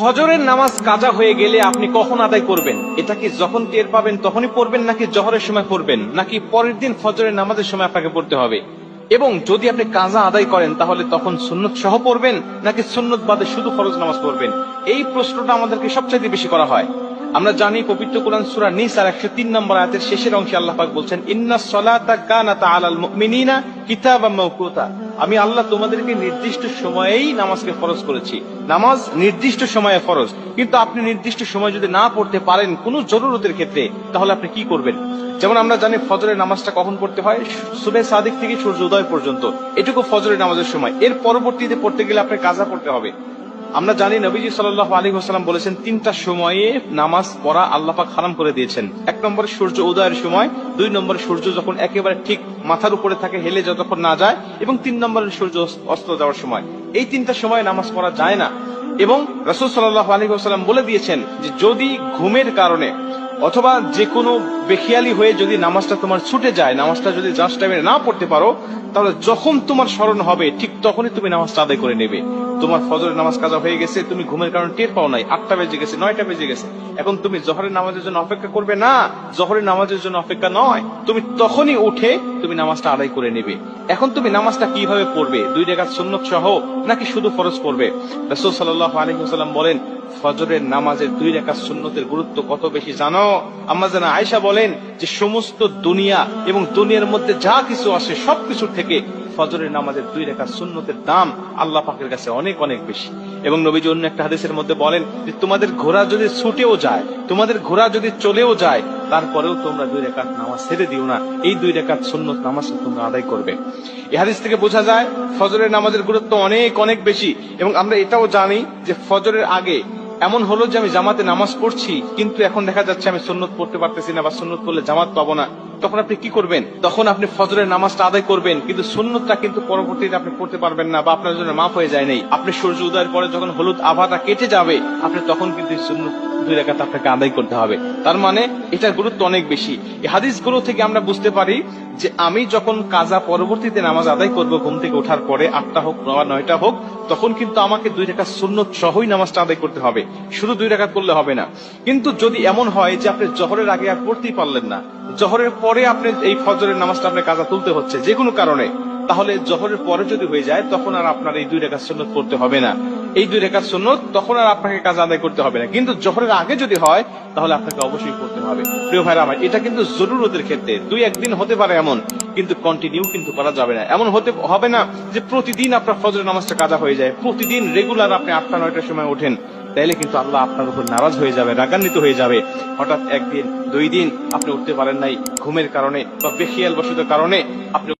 ফজরের নামাজ কাজা হয়ে গেলে আপনি কখন আদায় করবেন? এটা কি যখন টের পাবেন তখনই পড়বেন, নাকি জোহরের সময় পড়বেন, নাকি পরের দিন ফজরের নামাজের সময় আপনাকে পড়তে হবে? এবং যদি আপনি কাজা আদায় করেন তাহলে তখন সুন্নত সহ পড়বেন, নাকি সুন্নত বাদে শুধু ফরজ নামাজ পড়বেন? এই প্রশ্নটা আমাদেরকে সবচেয়ে বেশি করা হয়। আমরা জানি পবিত্র কোরআন সূরা নিসার 103 নম্বর আয়াতের শেষের অংশে আল্লাহ পাক বলছেন, ইন্নাস সালাতা কানাত আলাল মুমিনিনা কিতাবাম মাওকুতা। আমি আল্লাহ তোমাদেরকে নির্দিষ্ট সময়েই নামাজকে ফরজ করেছি। নামাজ নির্দিষ্ট সময়ে ফরজ, কিন্তু আপনি নির্দিষ্ট সময় যদি না পড়তে পারেন কোনো জরুরতের ক্ষেত্রে, তাহলে আপনি কি করবেন? যেমন আমরা জানি ফজরের নামাজটা কখন পড়তে হয়? সুবহে সাদিক থেকে সূর্য উদয় পর্যন্ত, এটুকু ফজরের নামাজের সময়। এর পরবর্তীতে পড়তে গেলে আপনার কাজা পড়তে হবে। আমরা জানি নবীজি সাল্লাল্লাহু আলাইহি ওয়াসাল্লাম বলেছেন, তিনটা সময়ে নামাজ পড়া আল্লাহ পাক হারাম করে দিয়েছেন। এক নম্বরে সূর্য উদয়ের সময়, দুই নম্বরে সূর্য যখন একেবারে ঠিক মাথার উপরে থাকে, হেলে যতক্ষণ না যায়, এবং তিন নম্বরে সূর্য অস্ত যাওয়ার সময়। এই তিনটা সময় নামাজ পড়া যায় না। এবং রাসূল সাল্লাল্লাহু আলাইহি ওয়াসাল্লাম বলে দিয়েছেন যে যদি ঘুমের কারণে অথবা যে কোনো বেখিয়ালি হয়ে যদি নামাজটা তোমার ছুটে যায়, নামাজটা যদি জাস্ট টাইমে না পড়তে পারো, তাহলে যখন তোমার স্মরণ হবে ঠিক তখনই তুমি নামাজটা আদায় করে নেবে। তোমার ফজরের নামাজ কাজা হয়ে গেছে, তুমি ঘুমের কারণে টের পাও নাই, 8টা বেজে গেছে, 9টা বেজে গেছে, এখন তুমি জোহরের নামাজের জন্য অপেক্ষা করবে না, জোহরের নামাজের জন্য অপেক্ষা নয়, তুমি তখনই উঠে তুমি নামাজটা আদায় করে নেবে। এখন তুমি নামাজটা কিভাবে পড়বে? 2 রাকাত সুন্নত সহ নাকি শুধু ফরজ পড়বে? রাসূল সাল্লাল্লাহু আলাইহি ওয়াসাল্লাম বলেন, ফজরের নামাজের 2 রাকাত সুন্নতের গুরুত্ব কত বেশি জানো? আম্মা জানা আয়েশা বলেন যে সমস্ত দুনিয়া এবং দুনিয়ার মধ্যে যা কিছু আসে সবকিছুর থেকে ফজরের নামাজের 2 রাকাত সুন্নতের দাম আল্লাহ পাকের কাছে অনেক অনেক বেশি। এবং নবীজি অন্য একটা হাদিসের মধ্যে বলেন যে তোমাদের ঘোড়া যদি ছুটেও যায়, তোমাদের ঘোড়া যদি চলেও যায়, তারপরেও তোমরা 2 রাকাত নামাজ ছেড়ে দিও না, এই 2 রাকাত সুন্নত নামাজ তোমরা আদায় করবে। এই হাদিস থেকে বোঝা যায় ফজরের নামাজের গুরুত্ব অনেক অনেক বেশি। এবং আমরা এটাও জানি যে ফজরের আগে এমন হলো যে আমি জামাতে নামাজ পড়ছি, কিন্তু এখন দেখা যাচ্ছে আমি সুন্নত পড়তে পারতেছি না, বা সুন্নত পড়লে জামাত পাবো না। তখন আপনি কি করবেন? তখন আপনি ফজরের নামাজটা আদায় করবেন, কিন্তু সুন্নতটা কিন্তু পরবর্তীতে আপনি পড়তে পারবেন না, বা আপনার জন্য মাফ হয়ে যায় নাই। আপনি সূর্য উদয়ের পরে যখন হলুদ আভাটা কেটে যাবে, আপনি তখন কিন্তু সুন্নত 2 রাকাত আপনাকে আদায় করতে হবে। তার মানে এটার গুরুত্ব অনেক বেশি। এই হাদিসগুলো থেকে আমরা বুঝতে পারি যে আমি যখন কাজা পরবর্তীতে নামাজ আদায় করব, ঘুম থেকে ওঠার পরে 8টা হোক বা 9টা হোক, তখন কিন্তু আমাকে 2 রাকাত সুন্নত সহই নামাজটা আদায় করতে হবে, শুধু 2 রাকাত করলে হবে না। কিন্তু যদি এমন হয় যে আপনি জোহরের আগে আর পড়তেই পারলেন না, জোহরের পরে আপনি এই ফজরের নামাজটা আপনার কাজা তুলতে হচ্ছে যে কোনো কারণে, তাহলে জোহরের পরে যদি হয়ে যায় তখন আর আপনার এই 2 রাকাত সুন্নত পড়তে হবে না। এই 2 রাকাত সুন্নত তখন আর আপনাকে কাজা আদায় করতে হবে না। কিন্তু জোহরের আগে যদি হয় তাহলে আপনাকে অবশ্যই পড়তে হবে। প্রিয় ভাইরা আমার, এটা কিন্তু জরুরতের ক্ষেত্রে 2-1 দিন হতে পারে এমন, কিন্তু কন্টিনিউ কিন্তু করা যাবে না। এমন হতে হবে না যে প্রতিদিন আপনার ফজরের নামাজটা কাজা হয়ে যায়, প্রতিদিন রেগুলার আপনি 8টা-9টার সময় ওঠেন, তাইলে কিন্তু আল্লাহ আপনার উপর নারাজ হয়ে যাবে, রাগান্বিত হয়ে যাবে। হঠাৎ 1 দিন 2 দিন আপনি উঠতে পারেন নাই ঘুমের কারণে বা বেখিয়াল বশত কারণে, আপনি